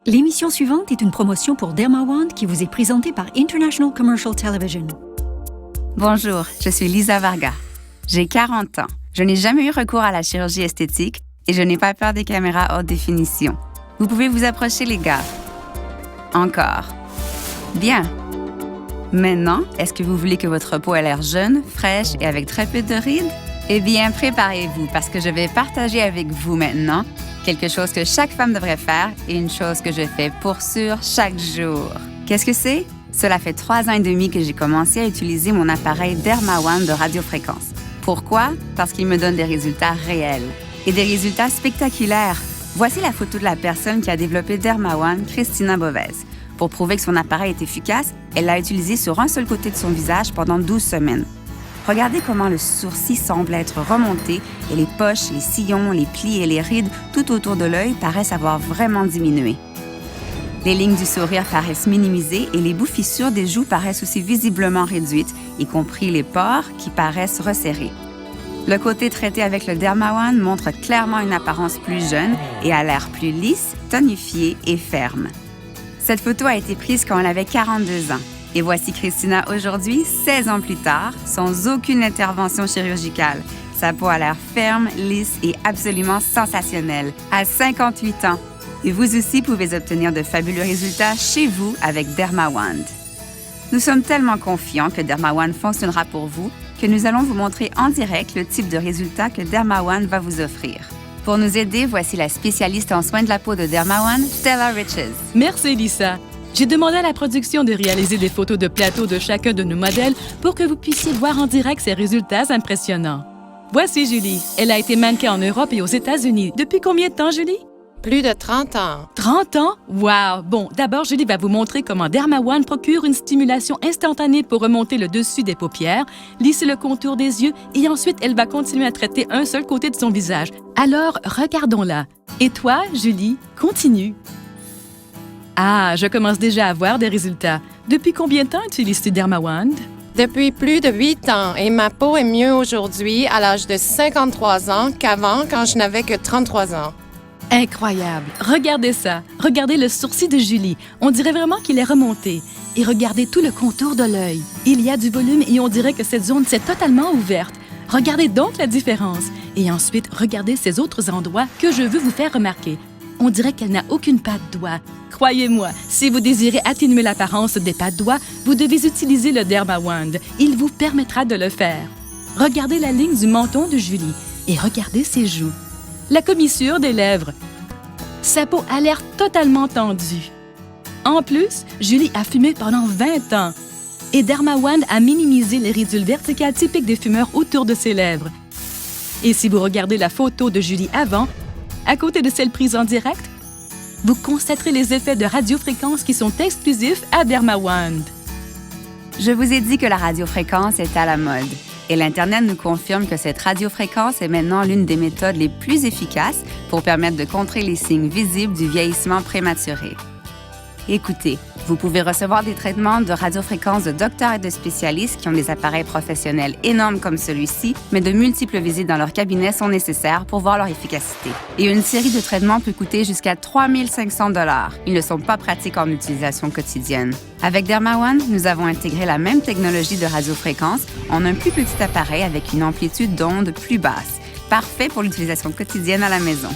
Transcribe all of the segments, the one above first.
L'émission suivante est une promotion pour Dermawand qui vous est présentée par International Commercial Television. Bonjour, je suis Lisa Varga. J'ai 40 ans. Je n'ai jamais eu recours à la chirurgie esthétique et je n'ai pas peur des caméras haute définition. Vous pouvez vous approcher, les gars. Encore. Bien. Maintenant, est-ce que vous voulez que votre peau ait l'air jeune, fraîche et avec très peu de rides? Eh bien, préparez-vous parce que je vais partager avec vous maintenant quelque chose que chaque femme devrait faire et une chose que je fais pour sûr chaque jour. Qu'est-ce que c'est? Cela fait 3 ans et demi que j'ai commencé à utiliser mon appareil Dermawand de radiofréquence. Pourquoi? Parce qu'il me donne des résultats réels. Et des résultats spectaculaires. Voici la photo de la personne qui a développé Dermawand, Christina Bovez. Pour prouver que son appareil est efficace, elle l'a utilisé sur un seul côté de son visage pendant 12 semaines. Regardez comment le sourcil semble être remonté et les poches, les sillons, les plis et les rides tout autour de l'œil paraissent avoir vraiment diminué. Les lignes du sourire paraissent minimisées et les bouffissures des joues paraissent aussi visiblement réduites, y compris les pores qui paraissent resserrés. Le côté traité avec le Dermawand montre clairement une apparence plus jeune et a l'air plus lisse, tonifiée et ferme. Cette photo a été prise quand elle avait 42 ans. Et voici Christina aujourd'hui, 16 ans plus tard, sans aucune intervention chirurgicale. Sa peau a l'air ferme, lisse et absolument sensationnelle, à 58 ans. Et vous aussi pouvez obtenir de fabuleux résultats chez vous avec Dermawand. Nous sommes tellement confiants que Dermawand fonctionnera pour vous que nous allons vous montrer en direct le type de résultats que Dermawand va vous offrir. Pour nous aider, voici la spécialiste en soins de la peau de Dermawand, Stella Riches. Merci, Lisa. J'ai demandé à la production de réaliser des photos de plateau de chacun de nos modèles pour que vous puissiez voir en direct ces résultats impressionnants. Voici Julie. Elle a été mannequin en Europe et aux États-Unis. Depuis combien de temps, Julie? Plus de 30 ans. 30 ans? Wow! Bon, d'abord, Julie va vous montrer comment Dermawand procure une stimulation instantanée pour remonter le dessus des paupières, lisser le contour des yeux et ensuite, elle va continuer à traiter un seul côté de son visage. Alors, regardons-la. Et toi, Julie, continue. Ah, je commence déjà à voir des résultats. Depuis combien de temps utilises-tu Dermawand? Depuis plus de 8 ans et ma peau est mieux aujourd'hui à l'âge de 53 ans qu'avant quand je n'avais que 33 ans. Incroyable! Regardez ça! Regardez le sourcil de Julie. On dirait vraiment qu'il est remonté. Et regardez tout le contour de l'œil. Il y a du volume et on dirait que cette zone s'est totalement ouverte. Regardez donc la différence. Et ensuite, regardez ces autres endroits que je veux vous faire remarquer. On dirait qu'elle n'a aucune patte doigt. Croyez-moi, si vous désirez atténuer l'apparence des pattes doigts, vous devez utiliser le Dermawand. Il vous permettra de le faire. Regardez la ligne du menton de Julie et regardez ses joues. La commissure des lèvres. Sa peau a l'air totalement tendue. En plus, Julie a fumé pendant 20 ans. Et Dermawand a minimisé les ridules verticales typiques des fumeurs autour de ses lèvres. Et si vous regardez la photo de Julie avant, à côté de celle prise en direct, vous constaterez les effets de radiofréquence qui sont exclusifs à Dermawand. Je vous ai dit que la radiofréquence est à la mode. Et l'Internet nous confirme que cette radiofréquence est maintenant l'une des méthodes les plus efficaces pour permettre de contrer les signes visibles du vieillissement prématuré. Écoutez, vous pouvez recevoir des traitements de radiofréquence de docteurs et de spécialistes qui ont des appareils professionnels énormes comme celui-ci, mais de multiples visites dans leur cabinet sont nécessaires pour voir leur efficacité. Et une série de traitements peut coûter jusqu'à 3 500 $. Ils ne sont pas pratiques en utilisation quotidienne. Avec Dermawand, nous avons intégré la même technologie de radiofréquence en un plus petit appareil avec une amplitude d'onde plus basse, parfait pour l'utilisation quotidienne à la maison.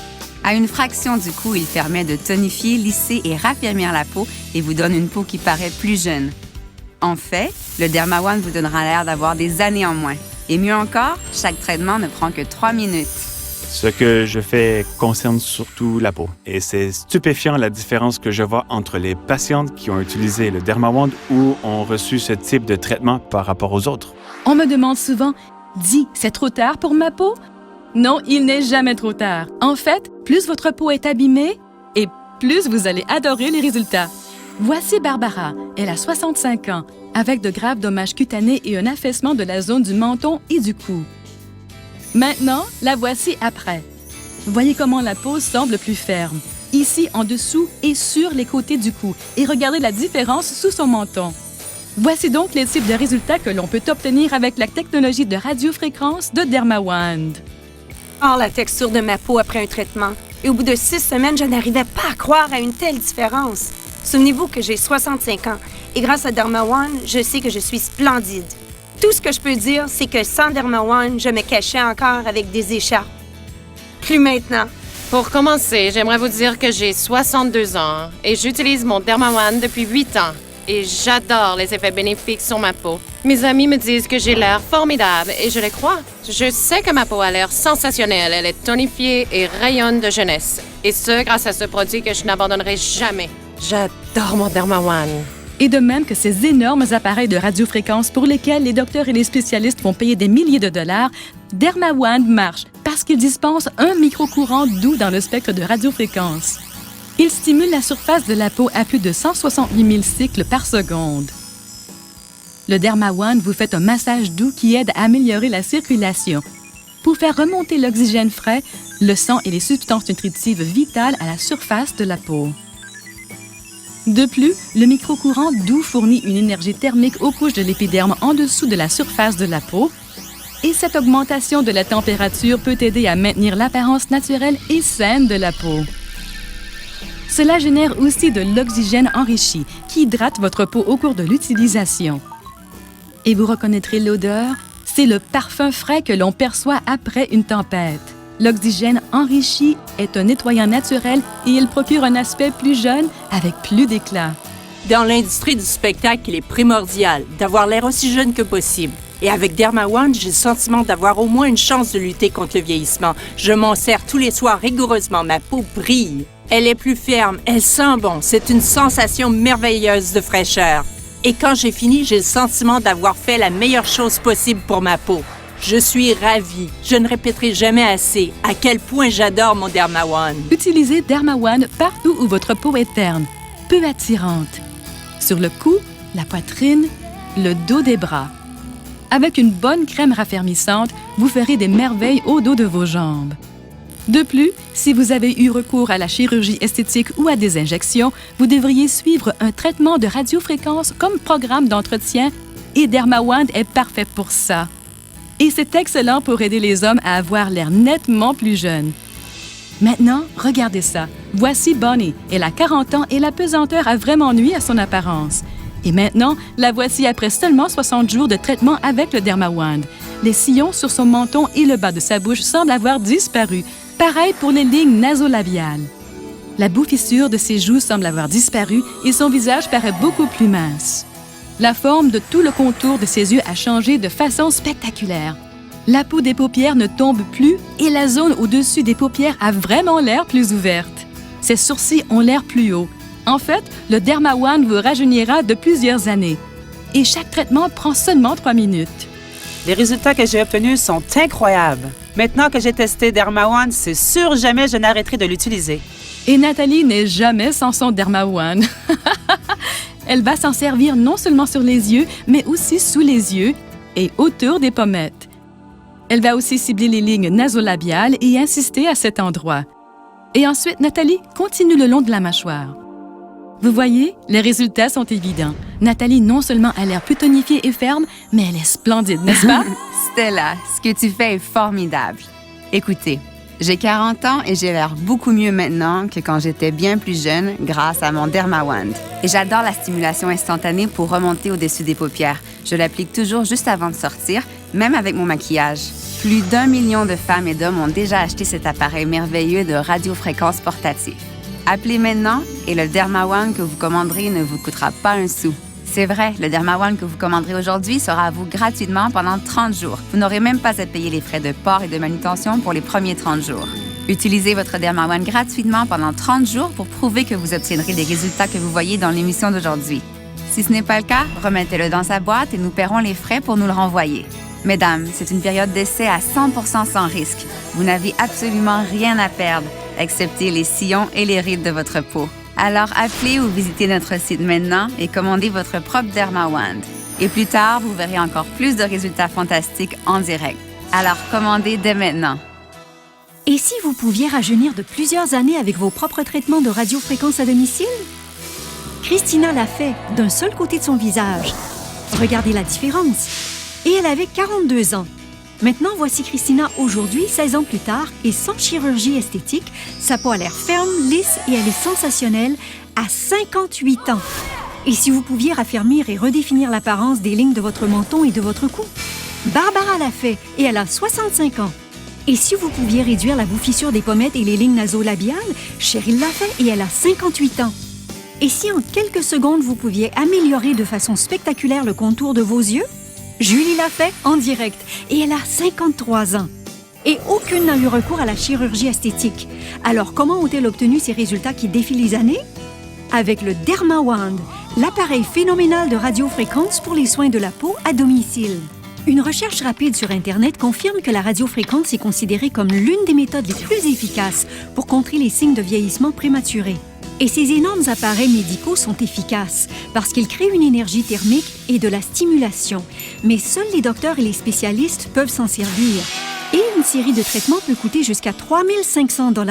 À une fraction du coût, il permet de tonifier, lisser et raffermir la peau et vous donne une peau qui paraît plus jeune. En fait, le Dermawand vous donnera l'air d'avoir des années en moins. Et mieux encore, chaque traitement ne prend que 3 minutes. Ce que je fais concerne surtout la peau. Et c'est stupéfiant la différence que je vois entre les patientes qui ont utilisé le Dermawand ou ont reçu ce type de traitement par rapport aux autres. On me demande souvent, « Dis, c'est trop tard pour ma peau? » Non, il n'est jamais trop tard. En fait, plus votre peau est abîmée et plus vous allez adorer les résultats. Voici Barbara. Elle a 65 ans, avec de graves dommages cutanés et un affaissement de la zone du menton et du cou. Maintenant, la voici après. Voyez comment la peau semble plus ferme, ici en dessous et sur les côtés du cou. Et regardez la différence sous son menton. Voici donc les types de résultats que l'on peut obtenir avec la technologie de radiofréquence de Dermawand. Oh, la texture de ma peau après un traitement. Et au bout de 6 semaines, je n'arrivais pas à croire à une telle différence. Souvenez-vous que j'ai 65 ans et grâce à Dermawan, je sais que je suis splendide. Tout ce que je peux dire, c'est que sans Dermawan, je me cachais encore avec des écharpes. Plus maintenant. Pour commencer, j'aimerais vous dire que j'ai 62 ans et j'utilise mon Dermawan depuis 8 ans. Et j'adore les effets bénéfiques sur ma peau. Mes amis me disent que j'ai l'air formidable et je les crois. Je sais que ma peau a l'air sensationnelle. Elle est tonifiée et rayonne de jeunesse. Et ce, grâce à ce produit que je n'abandonnerai jamais. J'adore mon Dermawan. Et de même que ces énormes appareils de radiofréquence pour lesquels les docteurs et les spécialistes vont payer des milliers de dollars, Dermawand marche parce qu'il dispense un microcourant doux dans le spectre de radiofréquence. Il stimule la surface de la peau à plus de 168 000 cycles par seconde. Le Dermawand vous fait un massage doux qui aide à améliorer la circulation. Pour faire remonter l'oxygène frais, le sang et les substances nutritives vitales à la surface de la peau. De plus, le microcourant doux fournit une énergie thermique aux couches de l'épiderme en dessous de la surface de la peau, et cette augmentation de la température peut aider à maintenir l'apparence naturelle et saine de la peau. Cela génère aussi de l'oxygène enrichi qui hydrate votre peau au cours de l'utilisation. Et vous reconnaîtrez l'odeur, c'est le parfum frais que l'on perçoit après une tempête. L'oxygène enrichi est un nettoyant naturel et il procure un aspect plus jeune avec plus d'éclat. Dans l'industrie du spectacle, il est primordial d'avoir l'air aussi jeune que possible. Et avec Dermawand, j'ai le sentiment d'avoir au moins une chance de lutter contre le vieillissement. Je m'en sers tous les soirs rigoureusement. Ma peau brille. Elle est plus ferme. Elle sent bon. C'est une sensation merveilleuse de fraîcheur. Et quand j'ai fini, j'ai le sentiment d'avoir fait la meilleure chose possible pour ma peau. Je suis ravie. Je ne répéterai jamais assez à quel point j'adore mon Dermawand. Utilisez Dermawand partout où votre peau est terne, peu attirante. Sur le cou, la poitrine, le dos des bras. Avec une bonne crème raffermissante, vous ferez des merveilles au dos de vos jambes. De plus, si vous avez eu recours à la chirurgie esthétique ou à des injections, vous devriez suivre un traitement de radiofréquence comme programme d'entretien et Dermawand est parfait pour ça. Et c'est excellent pour aider les hommes à avoir l'air nettement plus jeunes. Maintenant, regardez ça. Voici Bonnie. Elle a 40 ans et la pesanteur a vraiment nui à son apparence. Et maintenant, la voici après seulement 60 jours de traitement avec le Dermawand. Les sillons sur son menton et le bas de sa bouche semblent avoir disparu. Pareil pour les lignes nasolabiales. La bouffissure de ses joues semble avoir disparu et son visage paraît beaucoup plus mince. La forme de tout le contour de ses yeux a changé de façon spectaculaire. La peau des paupières ne tombe plus et la zone au-dessus des paupières a vraiment l'air plus ouverte. Ses sourcils ont l'air plus hauts. En fait, le Dermawand vous rajeunira de plusieurs années. Et chaque traitement prend seulement 3 minutes. Les résultats que j'ai obtenus sont incroyables. Maintenant que j'ai testé Dermawand, c'est sûr jamais je n'arrêterai de l'utiliser. Et Nathalie n'est jamais sans son Dermawand. Elle va s'en servir non seulement sur les yeux, mais aussi sous les yeux et autour des pommettes. Elle va aussi cibler les lignes nasolabiales et insister à cet endroit. Et ensuite, Nathalie continue le long de la mâchoire. Vous voyez, les résultats sont évidents. Nathalie non seulement a l'air plus tonifiée et ferme, mais elle est splendide, n'est-ce pas? Stella, ce que tu fais est formidable. Écoutez, j'ai 40 ans et j'ai l'air beaucoup mieux maintenant que quand j'étais bien plus jeune grâce à mon Dermawand. Et j'adore la stimulation instantanée pour remonter au-dessus des paupières. Je l'applique toujours juste avant de sortir, même avec mon maquillage. Plus d'1 million de femmes et d'hommes ont déjà acheté cet appareil merveilleux de radiofréquence portatif. Appelez maintenant et le Dermawand que vous commanderez ne vous coûtera pas un sou. C'est vrai, le Dermawand que vous commanderez aujourd'hui sera à vous gratuitement pendant 30 jours. Vous n'aurez même pas à payer les frais de port et de manutention pour les premiers 30 jours. Utilisez votre Dermawand gratuitement pendant 30 jours pour prouver que vous obtiendrez les résultats que vous voyez dans l'émission d'aujourd'hui. Si ce n'est pas le cas, remettez-le dans sa boîte et nous paierons les frais pour nous le renvoyer. Mesdames, c'est une période d'essai à 100% sans risque. Vous n'avez absolument rien à perdre, excepté les sillons et les rides de votre peau. Alors appelez ou visitez notre site maintenant et commandez votre propre Dermawand. Et plus tard, vous verrez encore plus de résultats fantastiques en direct. Alors commandez dès maintenant. Et si vous pouviez rajeunir de plusieurs années avec vos propres traitements de radiofréquence à domicile? Christina l'a fait d'un seul côté de son visage. Regardez la différence. Et elle avait 42 ans. Maintenant, voici Christina aujourd'hui, 16 ans plus tard, et sans chirurgie esthétique, sa peau a l'air ferme, lisse et elle est sensationnelle à 58 ans. Et si vous pouviez raffermir et redéfinir l'apparence des lignes de votre menton et de votre cou? Barbara l'a fait et elle a 65 ans. Et si vous pouviez réduire la bouffissure des pommettes et les lignes nasolabiales? Cheryl l'a fait et elle a 58 ans. Et si en quelques secondes vous pouviez améliorer de façon spectaculaire le contour de vos yeux? Julie l'a fait en direct et elle a 53 ans. Et aucune n'a eu recours à la chirurgie esthétique. Alors comment ont-elles obtenu ces résultats qui défient les années? Avec le DermaWand, l'appareil phénoménal de radiofréquence pour les soins de la peau à domicile. Une recherche rapide sur Internet confirme que la radiofréquence est considérée comme l'une des méthodes les plus efficaces pour contrer les signes de vieillissement prématuré. Et ces énormes appareils médicaux sont efficaces parce qu'ils créent une énergie thermique et de la stimulation. Mais seuls les docteurs et les spécialistes peuvent s'en servir. Et une série de traitements peut coûter jusqu'à 3 500 $.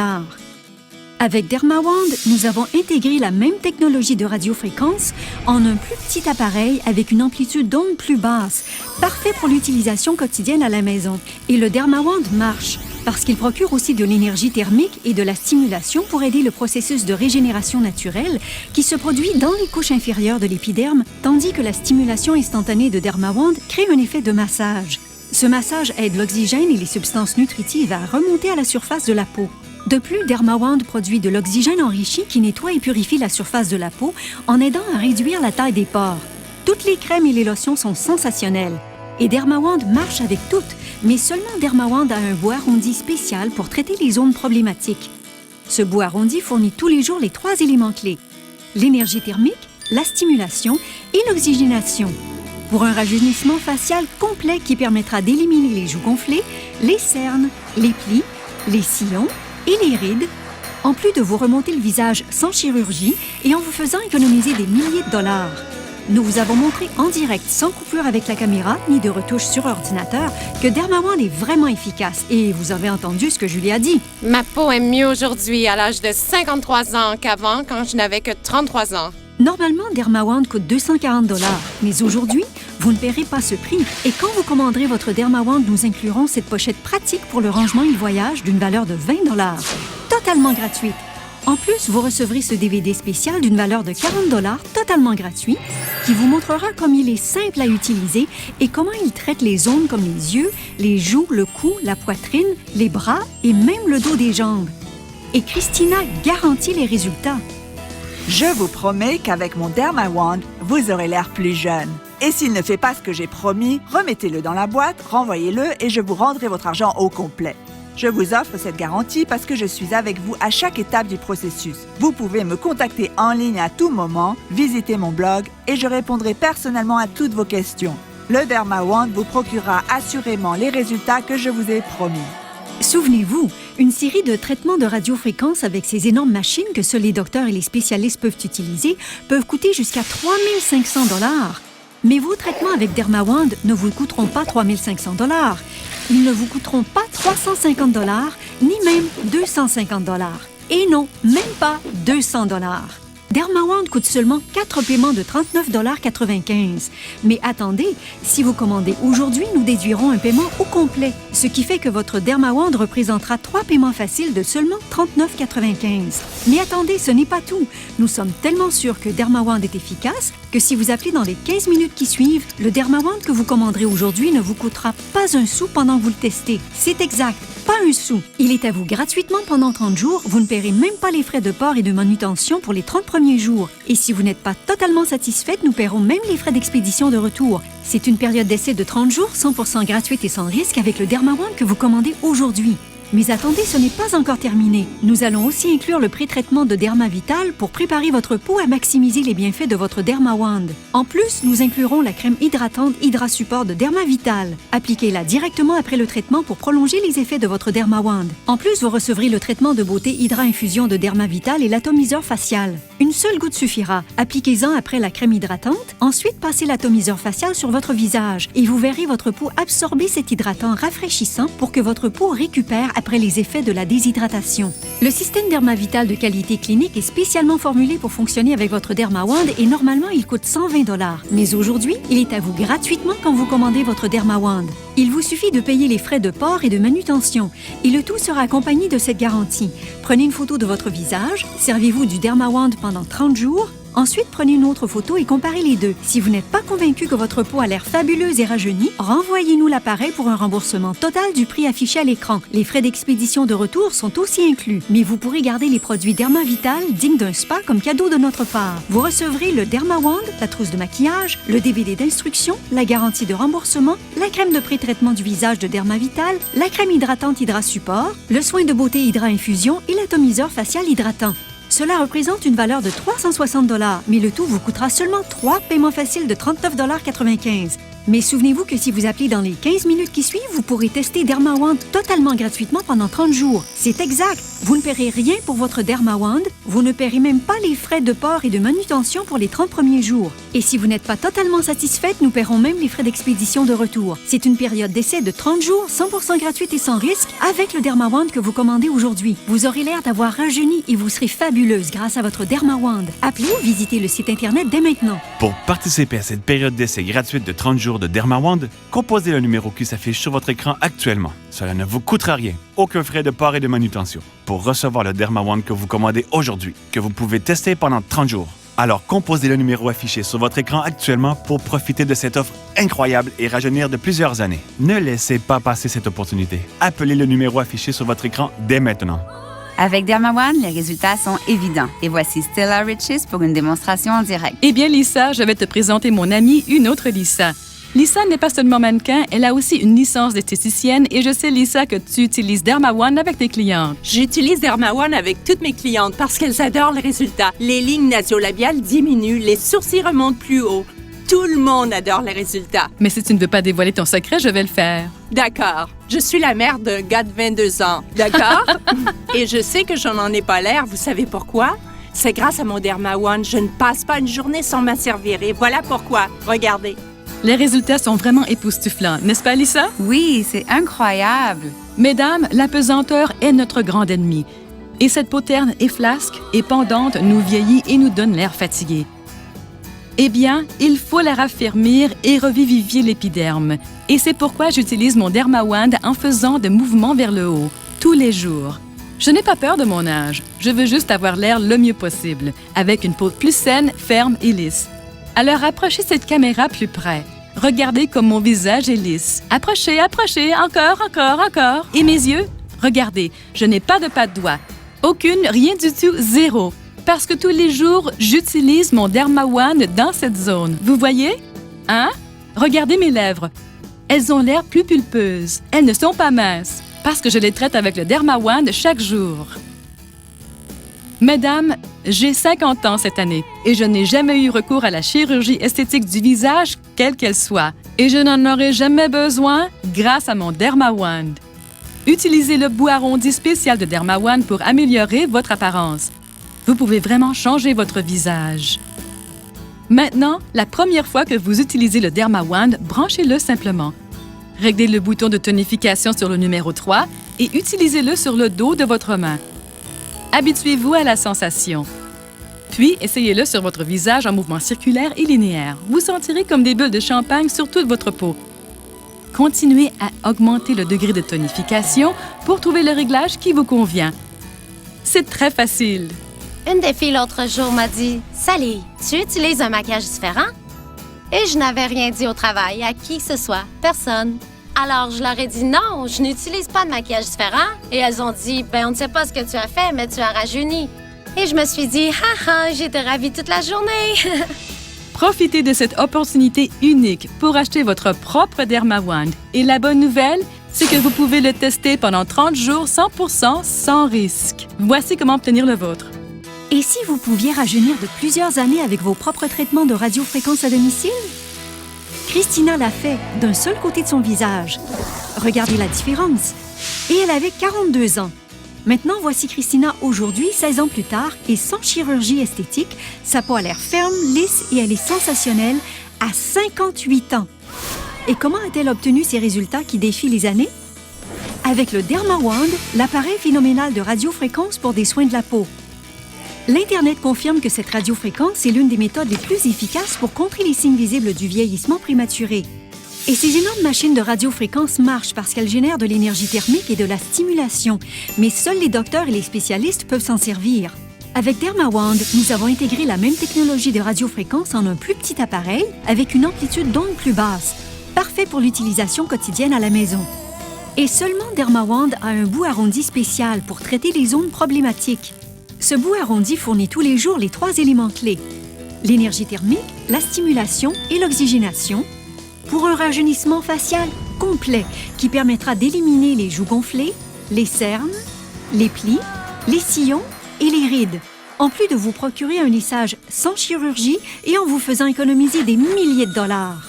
Avec DermaWand, nous avons intégré la même technologie de radiofréquence en un plus petit appareil avec une amplitude d'onde plus basse, parfait pour l'utilisation quotidienne à la maison. Et le DermaWand marche parce qu'il procure aussi de l'énergie thermique et de la stimulation pour aider le processus de régénération naturelle qui se produit dans les couches inférieures de l'épiderme, tandis que la stimulation instantanée de DermaWand crée un effet de massage. Ce massage aide l'oxygène et les substances nutritives à remonter à la surface de la peau. De plus, DermaWand produit de l'oxygène enrichi qui nettoie et purifie la surface de la peau en aidant à réduire la taille des pores. Toutes les crèmes et les lotions sont sensationnelles. Et DermaWand marche avec toutes, mais seulement DermaWand a un bout arrondi spécial pour traiter les zones problématiques. Ce bout arrondi fournit tous les jours les 3 éléments clés: l'énergie thermique, la stimulation et l'oxygénation. Pour un rajeunissement facial complet qui permettra d'éliminer les joues gonflées, les cernes, les plis, les sillons et les rides, en plus de vous remonter le visage sans chirurgie et en vous faisant économiser des milliers de dollars. Nous vous avons montré en direct, sans coupure avec la caméra ni de retouche sur ordinateur, que DermaWand est vraiment efficace. Et vous avez entendu ce que Julie a dit. Ma peau est mieux aujourd'hui à l'âge de 53 ans qu'avant quand je n'avais que 33 ans. Normalement, DermaWand coûte 240 $, mais aujourd'hui, vous ne paierez pas ce prix. Et quand vous commanderez votre DermaWand, nous inclurons cette pochette pratique pour le rangement et le voyage d'une valeur de 20 $, totalement gratuite. En plus, vous recevrez ce DVD spécial d'une valeur de 40 $, totalement gratuit, qui vous montrera comme il est simple à utiliser et comment il traite les zones comme les yeux, les joues, le cou, la poitrine, les bras et même le dos des jambes. Et Christina garantit les résultats. Je vous promets qu'avec mon DermaWand, vous aurez l'air plus jeune. Et s'il ne fait pas ce que j'ai promis, remettez-le dans la boîte, renvoyez-le et je vous rendrai votre argent au complet. Je vous offre cette garantie parce que je suis avec vous à chaque étape du processus. Vous pouvez me contacter en ligne à tout moment, visiter mon blog et je répondrai personnellement à toutes vos questions. Le DermaWand vous procurera assurément les résultats que je vous ai promis. Souvenez-vous, une série de traitements de radiofréquence avec ces énormes machines que seuls les docteurs et les spécialistes peuvent utiliser peuvent coûter jusqu'à 3 500 $. Mais vos traitements avec DermaWand ne vous coûteront pas 3 500 $. Ils ne vous coûteront pas 350 $, ni même 250 $. Et non, même pas 200 $. DermaWand coûte seulement 4 paiements de 39,95 $. Mais attendez, si vous commandez aujourd'hui, nous déduirons un paiement au complet, ce qui fait que votre DermaWand représentera 3 paiements faciles de seulement 39,95 $. Mais attendez, ce n'est pas tout. Nous sommes tellement sûrs que DermaWand est efficace que si vous appelez dans les 15 minutes qui suivent, le DermaWand que vous commanderez aujourd'hui ne vous coûtera pas un sou pendant que vous le testez. C'est exact, pas un sou. Il est à vous gratuitement pendant 30 jours. Vous ne paierez même pas les frais de port et de manutention pour les 30 premiers jours. Et si vous n'êtes pas totalement satisfaite, nous paierons même les frais d'expédition de retour. C'est une période d'essai de 30 jours, 100% gratuite et sans risque avec le DermaWand que vous commandez aujourd'hui. Mais attendez, ce n'est pas encore terminé. Nous allons aussi inclure le pré-traitement de DermaVital pour préparer votre peau à maximiser les bienfaits de votre DermaWand. En plus, nous inclurons la crème hydratante Hydra Support de DermaVital. Appliquez-la directement après le traitement pour prolonger les effets de votre DermaWand. En plus, vous recevrez le traitement de beauté Hydra Infusion de DermaVital et l'atomiseur facial. Une seule goutte suffira. Appliquez-en après la crème hydratante. Ensuite, passez l'atomiseur facial sur votre visage et vous verrez votre peau absorber cet hydratant rafraîchissant pour que votre peau récupère après les effets de la déshydratation. Le système DermaVital de qualité clinique est spécialement formulé pour fonctionner avec votre DermaWand et normalement il coûte 120 $. Mais aujourd'hui, il est à vous gratuitement quand vous commandez votre DermaWand. Il vous suffit de payer les frais de port et de manutention, et le tout sera accompagné de cette garantie. Prenez une photo de votre visage, servez-vous du DermaWand pendant 30 jours, ensuite prenez une autre photo et comparez les deux. Si vous n'êtes pas convaincu que votre peau a l'air fabuleuse et rajeunie, renvoyez-nous l'appareil pour un remboursement total du prix affiché à l'écran. Les frais d'expédition de retour sont aussi inclus, mais vous pourrez garder les produits DermaVital dignes d'un spa comme cadeau de notre part. Vous recevrez le DermaWand, la trousse de maquillage, le DVD d'instruction, la garantie de remboursement, la crème de pré-traitement du visage de DermaVital, la crème hydratante Hydra Support, le soin de beauté Hydra Infusion et l'atomiseur facial hydratant. Cela représente une valeur de 360 $, mais le tout vous coûtera seulement 3 paiements faciles de 39,95 $. Mais souvenez-vous que si vous appelez dans les 15 minutes qui suivent, vous pourrez tester DermaWand totalement gratuitement pendant 30 jours. C'est exact! Vous ne paierez rien pour votre DermaWand, vous ne paierez même pas les frais de port et de manutention pour les 30 premiers jours. Et si vous n'êtes pas totalement satisfaite, nous paierons même les frais d'expédition de retour. C'est une période d'essai de 30 jours, 100% gratuite et sans risque, avec le DermaWand que vous commandez aujourd'hui. Vous aurez l'air d'avoir rajeuni et vous serez fabuleuse grâce à votre DermaWand. Appelez ou visitez le site Internet dès maintenant. Pour participer à cette période d'essai gratuite de 30 jours de DermaWand, composez le numéro qui s'affiche sur votre écran actuellement. Cela ne vous coûtera rien, aucun frais de port et de manutention. Pour recevoir le DermaWand que vous commandez aujourd'hui, que vous pouvez tester pendant 30 jours. Alors composez le numéro affiché sur votre écran actuellement pour profiter de cette offre incroyable et rajeunir de plusieurs années. Ne laissez pas passer cette opportunité. Appelez le numéro affiché sur votre écran dès maintenant. Avec DermaWand, les résultats sont évidents. Et voici Stella Riches pour une démonstration en direct. Eh bien, Lisa, je vais te présenter mon amie, une autre Lisa. Lisa n'est pas seulement mannequin, elle a aussi une licence d'esthéticienne et je sais, Lisa, que tu utilises DermaWand avec tes clientes. J'utilise DermaWand avec toutes mes clientes parce qu'elles adorent les résultats. Les lignes nasolabiales diminuent, les sourcils remontent plus haut. Tout le monde adore les résultats. Mais si tu ne veux pas dévoiler ton secret, je vais le faire. D'accord. Je suis la mère d'un gars de 22 ans. D'accord? Et je sais que je n'en ai pas l'air. Vous savez pourquoi? C'est grâce à mon DermaWand. Je ne passe pas une journée sans m'en servir. Et voilà pourquoi. Regardez. Les résultats sont vraiment époustouflants, n'est-ce pas, Lisa? Oui, c'est incroyable. Mesdames, la pesanteur est notre grand ennemi. Et cette peau terne et flasque et pendante nous vieillit et nous donne l'air fatigué. Eh bien, il faut la raffermir et revivifier l'épiderme. Et c'est pourquoi j'utilise mon DermaWand en faisant de mouvements vers le haut, tous les jours. Je n'ai pas peur de mon âge. Je veux juste avoir l'air le mieux possible, avec une peau plus saine, ferme et lisse. Alors approchez cette caméra plus près. Regardez comme mon visage est lisse. Approchez, approchez, encore, encore, encore. Et mes yeux? Regardez, je n'ai pas de pas de doigts. Aucune, rien du tout, zéro. Parce que tous les jours, j'utilise mon DermaWand dans cette zone. Vous voyez? Hein? Regardez mes lèvres. Elles ont l'air plus pulpeuses. Elles ne sont pas minces. Parce que je les traite avec le DermaWand chaque jour. Mesdames, j'ai 50 ans cette année et je n'ai jamais eu recours à la chirurgie esthétique du visage, quelle qu'elle soit. Et je n'en aurai jamais besoin grâce à mon DermaWand. Utilisez le bout arrondi spécial de DermaWand pour améliorer votre apparence. Vous pouvez vraiment changer votre visage. Maintenant, la première fois que vous utilisez le DermaWand, branchez-le simplement. Réglez le bouton de tonification sur le numéro 3 et utilisez-le sur le dos de votre main. Habituez-vous à la sensation. Puis, essayez-le sur votre visage en mouvement circulaire et linéaire. Vous sentirez comme des bulles de champagne sur toute votre peau. Continuez à augmenter le degré de tonification pour trouver le réglage qui vous convient. C'est très facile. Une des filles l'autre jour m'a dit « Sally, tu utilises un maquillage différent? » Et je n'avais rien dit au travail à qui que ce soit, personne. Alors, je leur ai dit non, je n'utilise pas de maquillage différent. Et elles ont dit, ben on ne sait pas ce que tu as fait, mais tu as rajeuni. Et je me suis dit, haha, j'étais ravie toute la journée. Profitez de cette opportunité unique pour acheter votre propre DermaWand. Et la bonne nouvelle, c'est que vous pouvez le tester pendant 30 jours 100% sans risque. Voici comment obtenir le vôtre. Et si vous pouviez rajeunir de plusieurs années avec vos propres traitements de radiofréquence à domicile? Christina l'a fait d'un seul côté de son visage. Regardez la différence. Et elle avait 42 ans. Maintenant, voici Christina aujourd'hui, 16 ans plus tard, et sans chirurgie esthétique. Sa peau a l'air ferme, lisse et elle est sensationnelle à 58 ans. Et comment a-t-elle obtenu ces résultats qui défient les années? Avec le DermaWand, l'appareil phénoménal de radiofréquence pour des soins de la peau. L'Internet confirme que cette radiofréquence est l'une des méthodes les plus efficaces pour contrer les signes visibles du vieillissement prématuré. Et ces énormes machines de radiofréquence marchent parce qu'elles génèrent de l'énergie thermique et de la stimulation, mais seuls les docteurs et les spécialistes peuvent s'en servir. Avec DermaWand, nous avons intégré la même technologie de radiofréquence en un plus petit appareil avec une amplitude d'onde plus basse, parfait pour l'utilisation quotidienne à la maison. Et seulement DermaWand a un bout arrondi spécial pour traiter les ondes problématiques. Ce bout arrondi fournit tous les jours les 3 éléments clés: l'énergie thermique, la stimulation et l'oxygénation, pour un rajeunissement facial complet qui permettra d'éliminer les joues gonflées, les cernes, les plis, les sillons et les rides, en plus de vous procurer un lissage sans chirurgie et en vous faisant économiser des milliers de dollars.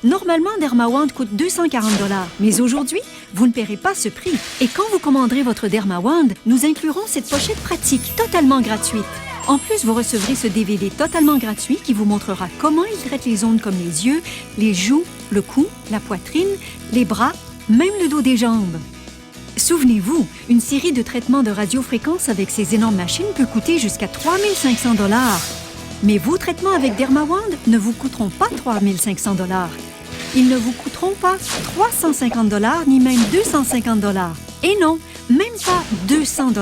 Normalement, DermaWand coûte 240 $, mais aujourd'hui, vous ne paierez pas ce prix. Et quand vous commanderez votre DermaWand, nous inclurons cette pochette pratique totalement gratuite. En plus, vous recevrez ce DVD totalement gratuit qui vous montrera comment il traite les ondes comme les yeux, les joues, le cou, la poitrine, les bras, même le dos des jambes. Souvenez-vous, une série de traitements de radiofréquence avec ces énormes machines peut coûter jusqu'à 3 500 $. Mais vos traitements avec DermaWand ne vous coûteront pas 3 500 $. Ils ne vous coûteront pas 350 $ ni même 250 $. Et non, même pas 200 $.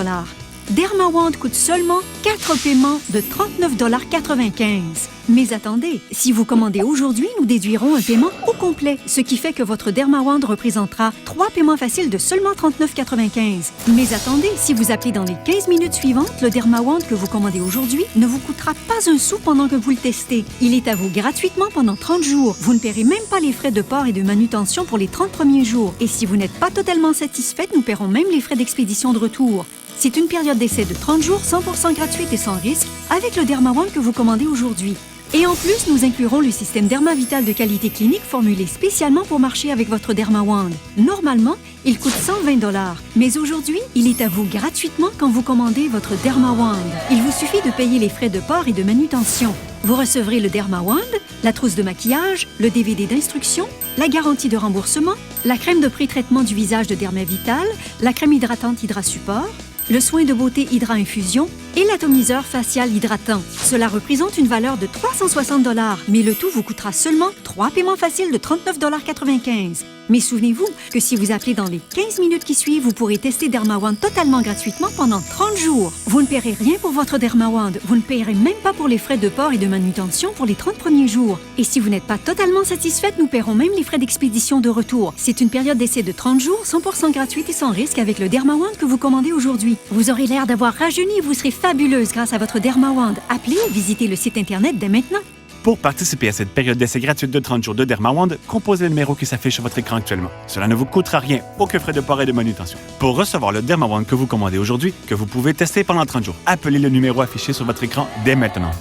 DermaWand coûte seulement 4 paiements de 39,95 $. Mais attendez, si vous commandez aujourd'hui, nous déduirons un paiement au complet, ce qui fait que votre DermaWand représentera 3 paiements faciles de seulement 39,95 $. Mais attendez, si vous appelez dans les 15 minutes suivantes, le DermaWand que vous commandez aujourd'hui ne vous coûtera pas un sou pendant que vous le testez. Il est à vous gratuitement pendant 30 jours. Vous ne paierez même pas les frais de port et de manutention pour les 30 premiers jours. Et si vous n'êtes pas totalement satisfaite, nous paierons même les frais d'expédition de retour. C'est une période d'essai de 30 jours 100% gratuite et sans risque avec le DermaWand que vous commandez aujourd'hui. Et en plus, nous inclurons le système DermaVital de qualité clinique formulé spécialement pour marcher avec votre DermaWand. Normalement, il coûte 120 $, mais aujourd'hui, il est à vous gratuitement quand vous commandez votre DermaWand. Il vous suffit de payer les frais de port et de manutention. Vous recevrez le DermaWand, la trousse de maquillage, le DVD d'instruction, la garantie de remboursement, la crème de pré-traitement du visage de DermaVital, la crème hydratante Hydra Support, le soin de beauté Hydra Infusion et l'atomiseur facial hydratant. Cela représente une valeur de 360 $, mais le tout vous coûtera seulement 3 paiements faciles de 39,95 $. Mais souvenez-vous que si vous appelez dans les 15 minutes qui suivent, vous pourrez tester DermaWand totalement gratuitement pendant 30 jours. Vous ne paierez rien pour votre DermaWand. Vous ne paierez même pas pour les frais de port et de manutention pour les 30 premiers jours. Et si vous n'êtes pas totalement satisfaite, nous paierons même les frais d'expédition de retour. C'est une période d'essai de 30 jours, 100% gratuite et sans risque avec le DermaWand que vous commandez aujourd'hui. Vous aurez l'air d'avoir rajeuni et vous serez fabuleuse grâce à votre DermaWand. Appelez ou visitez le site Internet dès maintenant. Pour participer à cette période d'essai gratuite de 30 jours de DermaWand, composez le numéro qui s'affiche sur votre écran actuellement. Cela ne vous coûtera rien, aucun frais de port et de manutention. Pour recevoir le DermaWand que vous commandez aujourd'hui, que vous pouvez tester pendant 30 jours, appelez le numéro affiché sur votre écran dès maintenant.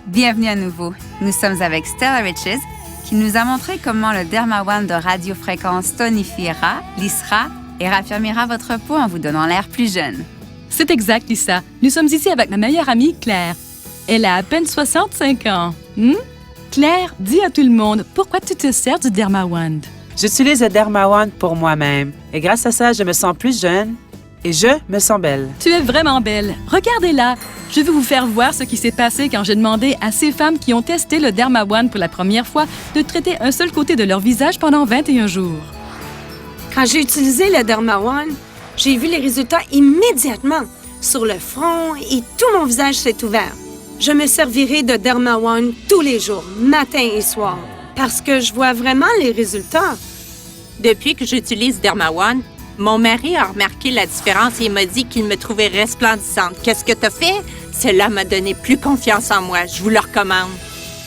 Bienvenue à nouveau. Nous sommes avec Stella Riches, qui nous a montré comment le DermaWand de radiofréquence tonifiera, lissera et raffermira votre peau en vous donnant l'air plus jeune. C'est exact, Lisa. Nous sommes ici avec ma meilleure amie, Claire. Elle a à peine 65 ans. Claire, dis à tout le monde, pourquoi tu te sers du DermaWand? J'utilise le DermaWand pour moi-même. Et grâce à ça, je me sens plus jeune et je me sens belle. Tu es vraiment belle. Regardez-la. Je vais vous faire voir ce qui s'est passé quand j'ai demandé à ces femmes qui ont testé le DermaWand pour la première fois de traiter un seul côté de leur visage pendant 21 jours. Quand j'ai utilisé le DermaWand, j'ai vu les résultats immédiatement. Sur le front et tout mon visage s'est ouvert. Je me servirai de DermaWand tous les jours, matin et soir, parce que je vois vraiment les résultats. Depuis que j'utilise DermaWand, mon mari a remarqué la différence et il m'a dit qu'il me trouvait resplendissante. Qu'est-ce que t'as fait? Cela m'a donné plus confiance en moi. Je vous le recommande.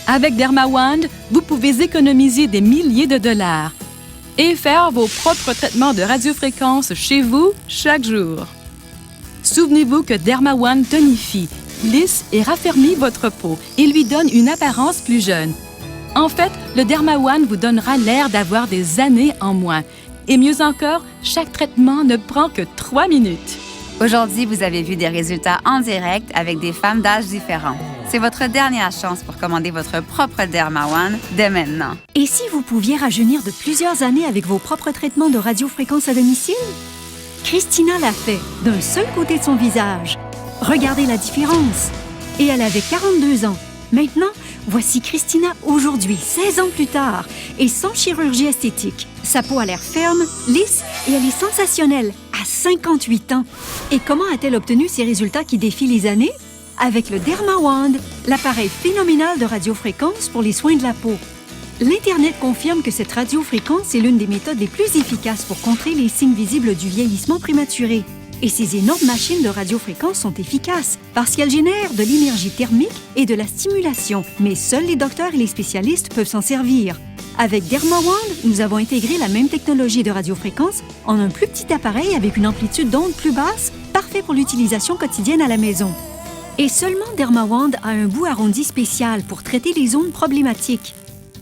Avec DermaWand, vous pouvez économiser des milliers de dollars et faire vos propres traitements de radiofréquence chez vous chaque jour. Souvenez-vous que DermaWand tonifie, lisse et raffermit votre peau et lui donne une apparence plus jeune. En fait, le DermaWand vous donnera l'air d'avoir des années en moins. Et mieux encore, chaque traitement ne prend que 3 minutes. Aujourd'hui, vous avez vu des résultats en direct avec des femmes d'âges différents. C'est votre dernière chance pour commander votre propre DermaWand dès maintenant. Et si vous pouviez rajeunir de plusieurs années avec vos propres traitements de radiofréquence à domicile? Christina l'a fait d'un seul côté de son visage. Regardez la différence. Et elle avait 42 ans. Maintenant, Voici Christina aujourd'hui, 16 ans plus tard, et sans chirurgie esthétique. Sa peau a l'air ferme, lisse et elle est sensationnelle à 58 ans. Et comment a-t-elle obtenu ces résultats qui défient les années? Avec le DermaWand, l'appareil phénoménal de radiofréquence pour les soins de la peau. L'Internet confirme que cette radiofréquence est l'une des méthodes les plus efficaces pour contrer les signes visibles du vieillissement prématuré. Et ces énormes machines de radiofréquence sont efficaces parce qu'elles génèrent de l'énergie thermique et de la stimulation, mais seuls les docteurs et les spécialistes peuvent s'en servir. Avec DermaWand, nous avons intégré la même technologie de radiofréquence en un plus petit appareil avec une amplitude d'onde plus basse, parfait pour l'utilisation quotidienne à la maison. Et seulement DermaWand a un bout arrondi spécial pour traiter les zones problématiques.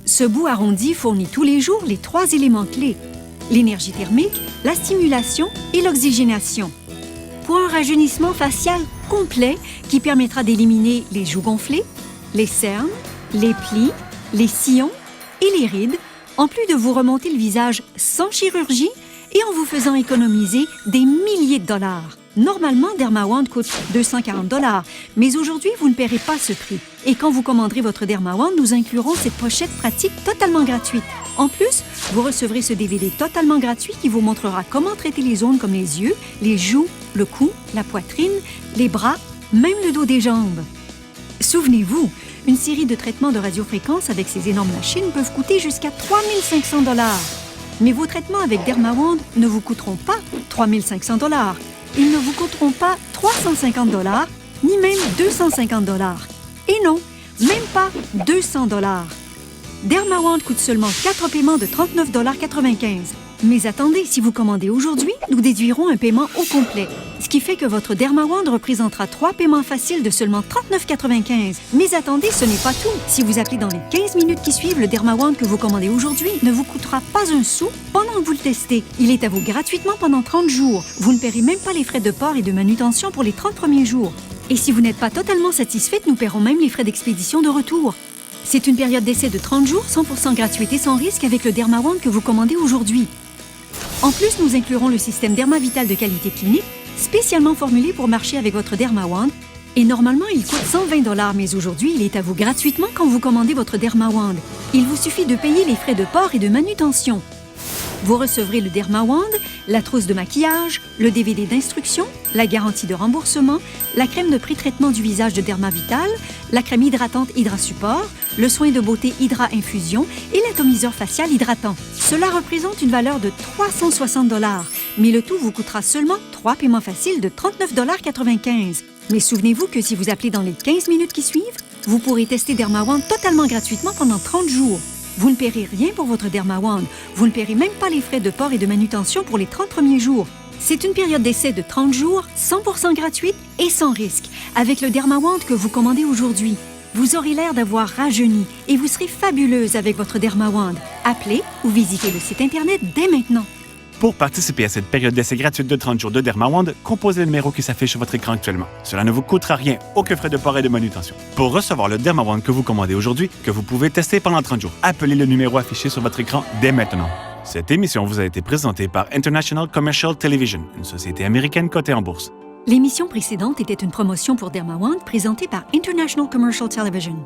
Ce bout arrondi fournit tous les jours les 3 éléments clés: l'énergie thermique, la stimulation et l'oxygénation. Pour un rajeunissement facial complet qui permettra d'éliminer les joues gonflées, les cernes, les plis, les sillons et les rides, en plus de vous remonter le visage sans chirurgie et en vous faisant économiser des milliers de dollars. Normalement, DermaWand coûte 240 $, mais aujourd'hui, vous ne paierez pas ce prix. Et quand vous commanderez votre DermaWand, nous inclurons cette pochette pratique totalement gratuite. En plus, vous recevrez ce DVD totalement gratuit qui vous montrera comment traiter les zones comme les yeux, les joues, le cou, la poitrine, les bras, même le dos des jambes. Souvenez-vous, une série de traitements de radiofréquence avec ces énormes machines peuvent coûter jusqu'à 3 500 $. Mais vos traitements avec DermaWand ne vous coûteront pas 3 500 $. Ils ne vous coûteront pas 350 $, ni même 250 $. Et non, même pas 200 $. DermaWand coûte seulement 4 paiements de 39,95 $. Mais attendez, si vous commandez aujourd'hui, nous déduirons un paiement au complet. Ce qui fait que votre DermaWand représentera 3 paiements faciles de seulement 39,95 $. Mais attendez, ce n'est pas tout. Si vous appelez dans les 15 minutes qui suivent, le DermaWand que vous commandez aujourd'hui ne vous coûtera pas un sou pendant que vous le testez. Il est à vous gratuitement pendant 30 jours. Vous ne paierez même pas les frais de port et de manutention pour les 30 premiers jours. Et si vous n'êtes pas totalement satisfaite, nous paierons même les frais d'expédition de retour. C'est une période d'essai de 30 jours, 100% gratuité sans risque avec le DermaWand que vous commandez aujourd'hui. En plus, nous inclurons le système DermaVital de qualité clinique, spécialement formulé pour marcher avec votre DermaWand. Et normalement, il coûte 120 $, mais aujourd'hui, il est à vous gratuitement quand vous commandez votre DermaWand. Il vous suffit de payer les frais de port et de manutention. Vous recevrez le DermaWand, la trousse de maquillage, le DVD d'instruction, la garantie de remboursement, la crème de pré-traitement du visage de DermaVital, la crème hydratante Hydra Support, le soin de beauté Hydra Infusion et l'atomiseur facial hydratant. Cela représente une valeur de 360 $, mais le tout vous coûtera seulement 3 paiements faciles de 39,95 $. Mais souvenez-vous que si vous appelez dans les 15 minutes qui suivent, vous pourrez tester DermaWand totalement gratuitement pendant 30 jours. Vous ne paierez rien pour votre DermaWand. Vous ne paierez même pas les frais de port et de manutention pour les 30 premiers jours. C'est une période d'essai de 30 jours, 100% gratuite et sans risque, avec le DermaWand que vous commandez aujourd'hui. Vous aurez l'air d'avoir rajeuni et vous serez fabuleuse avec votre DermaWand. Appelez ou visitez le site Internet dès maintenant. Pour participer à cette période d'essai gratuite de 30 jours de DermaWand, composez le numéro qui s'affiche sur votre écran actuellement. Cela ne vous coûtera rien, aucun frais de port et de manutention. Pour recevoir le DermaWand que vous commandez aujourd'hui, que vous pouvez tester pendant 30 jours, appelez le numéro affiché sur votre écran dès maintenant. Cette émission vous a été présentée par International Commercial Television, une société américaine cotée en bourse. L'émission précédente était une promotion pour DermaWand présentée par International Commercial Television.